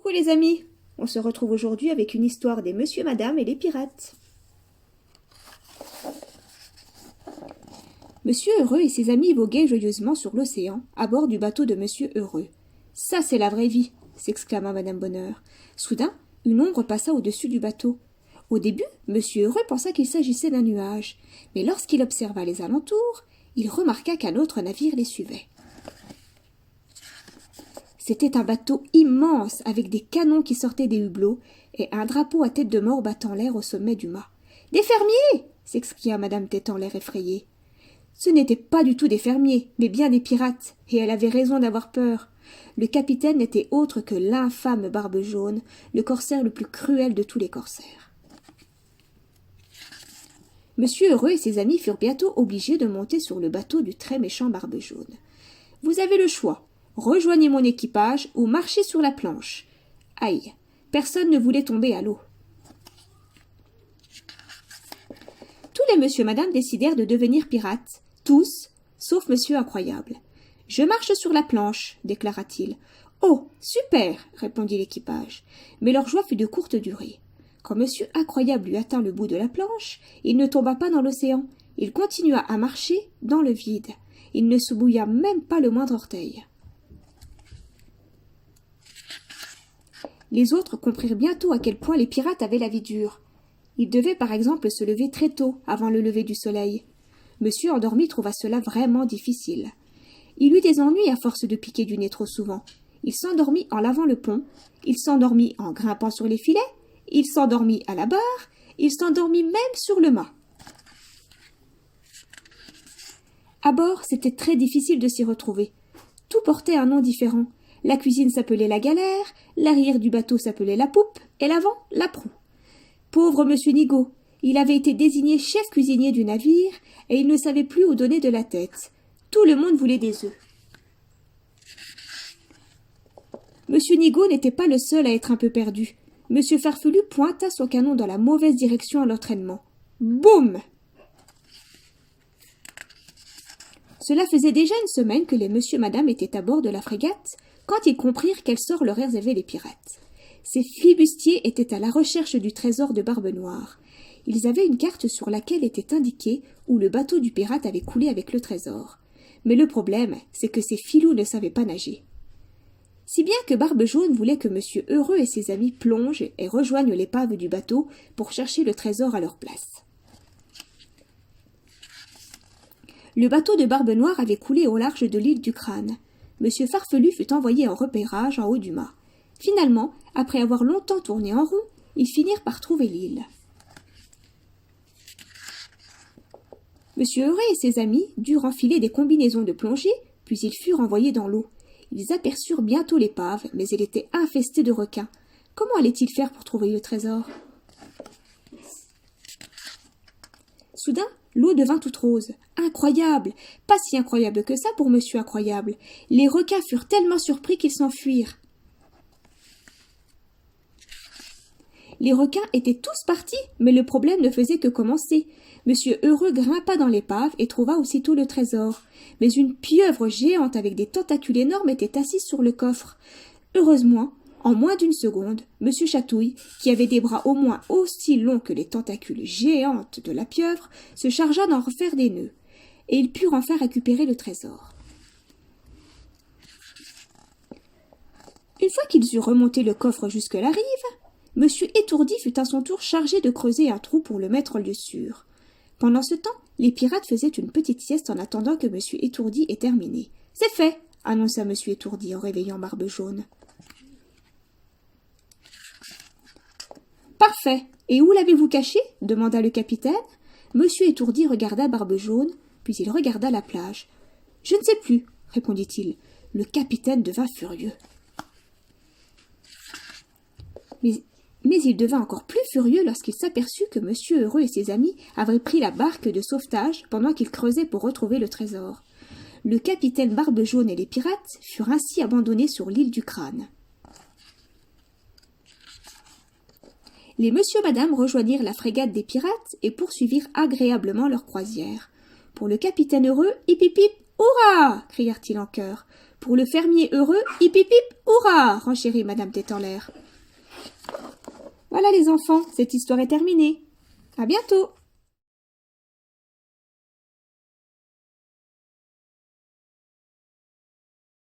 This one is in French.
Coucou les amis, on se retrouve aujourd'hui avec une histoire des Monsieur Madame et les pirates. Monsieur Heureux et ses amis voguaient joyeusement sur l'océan, à bord du bateau de Monsieur Heureux. « Ça, c'est la vraie vie !» s'exclama Madame Bonheur. Soudain, une ombre passa au-dessus du bateau. Au début, Monsieur Heureux pensa qu'il s'agissait d'un nuage, mais lorsqu'il observa les alentours, il remarqua qu'un autre navire les suivait. C'était un bateau immense, avec des canons qui sortaient des hublots, et un drapeau à tête de mort battant l'air au sommet du mât. « Des fermiers !» s'excria Madame Tête en l'air effrayée. Ce n'étaient pas du tout des fermiers, mais bien des pirates, et elle avait raison d'avoir peur. Le capitaine n'était autre que l'infâme Barbe Jaune, le corsaire le plus cruel de tous les corsaires. Monsieur Heureux et ses amis furent bientôt obligés de monter sur le bateau du très méchant Barbe Jaune. « Vous avez le choix. Rejoignez mon équipage ou marchez sur la planche. » Aïe, personne ne voulait tomber à l'eau. Tous les monsieur madame décidèrent de devenir pirates, tous, sauf Monsieur Incroyable. « Je marche sur la planche, » déclara-t-il. « Oh, super !» répondit l'équipage. Mais leur joie fut de courte durée. Quand Monsieur Incroyable lui atteint le bout de la planche, il ne tomba pas dans l'océan. Il continua à marcher dans le vide. Il ne se bouilla même pas le moindre orteil. Les autres comprirent bientôt à quel point les pirates avaient la vie dure. Ils devaient par exemple se lever très tôt, avant le lever du soleil. Monsieur Endormi trouva cela vraiment difficile. Il eut des ennuis à force de piquer du nez trop souvent. Il s'endormit en lavant le pont, il s'endormit en grimpant sur les filets, il s'endormit à la barre, il s'endormit même sur le mât. À bord, c'était très difficile de s'y retrouver. Tout portait un nom différent. La cuisine s'appelait la galère, l'arrière du bateau s'appelait la poupe, et l'avant, la proue. Pauvre Monsieur Nigaud, il avait été désigné chef cuisinier du navire, et il ne savait plus où donner de la tête. Tout le monde voulait des œufs. Monsieur Nigaud n'était pas le seul à être un peu perdu. Monsieur Farfelu pointa son canon dans la mauvaise direction à l'entraînement. Boum! Cela faisait déjà une semaine que les monsieur madame étaient à bord de la frégate, quand ils comprirent quel sort leur réservaient les pirates. Ces flibustiers étaient à la recherche du trésor de Barbe Noire. Ils avaient une carte sur laquelle était indiqué où le bateau du pirate avait coulé avec le trésor. Mais le problème, c'est que ces filous ne savaient pas nager. Si bien que Barbe Jaune voulait que Monsieur Heureux et ses amis plongent et rejoignent l'épave du bateau pour chercher le trésor à leur place. Le bateau de Barbe Noire avait coulé au large de l'île du Crâne. Monsieur Farfelu fut envoyé en repérage en haut du mât. Finalement, après avoir longtemps tourné en rond, ils finirent par trouver l'île. Monsieur Heureux et ses amis durent enfiler des combinaisons de plongée, puis ils furent envoyés dans l'eau. Ils aperçurent bientôt l'épave, mais elle était infestée de requins. Comment allaient-ils faire pour trouver le trésor? Soudain, l'eau devint toute rose. Incroyable! Pas si incroyable que ça pour Monsieur Incroyable. Les requins furent tellement surpris qu'ils s'enfuirent. Les requins étaient tous partis, mais le problème ne faisait que commencer. Monsieur Heureux grimpa dans l'épave et trouva aussitôt le trésor. Mais une pieuvre géante avec des tentacules énormes était assise sur le coffre. Heureusement, en moins d'une seconde, Monsieur Chatouille, qui avait des bras au moins aussi longs que les tentacules géantes de la pieuvre, se chargea d'en refaire des nœuds, et ils purent enfin récupérer le trésor. Une fois qu'ils eurent remonté le coffre jusque la rive, Monsieur Étourdi fut à son tour chargé de creuser un trou pour le mettre en lieu sûr. Pendant ce temps, les pirates faisaient une petite sieste en attendant que Monsieur Étourdi ait terminé. « C'est fait !» annonça Monsieur Étourdi en réveillant Barbe Jaune. « Parfait. Et où l'avez-vous caché ?» demanda le capitaine. Monsieur Étourdi regarda Barbe Jaune, puis il regarda la plage. « Je ne sais plus, » répondit-il. Le capitaine devint furieux. Mais il devint encore plus furieux lorsqu'il s'aperçut que Monsieur Heureux et ses amis avaient pris la barque de sauvetage pendant qu'ils creusaient pour retrouver le trésor. Le capitaine Barbe Jaune et les pirates furent ainsi abandonnés sur l'île du Crâne. Les monsieur madame rejoignirent la frégate des pirates et poursuivirent agréablement leur croisière. Pour le capitaine Heureux, hip hip hip, hurrah! Crièrent-ils en chœur. Pour le fermier heureux, hip hip hip, hurrah, renchérit Madame Tête en l'air. Voilà les enfants, cette histoire est terminée. À bientôt.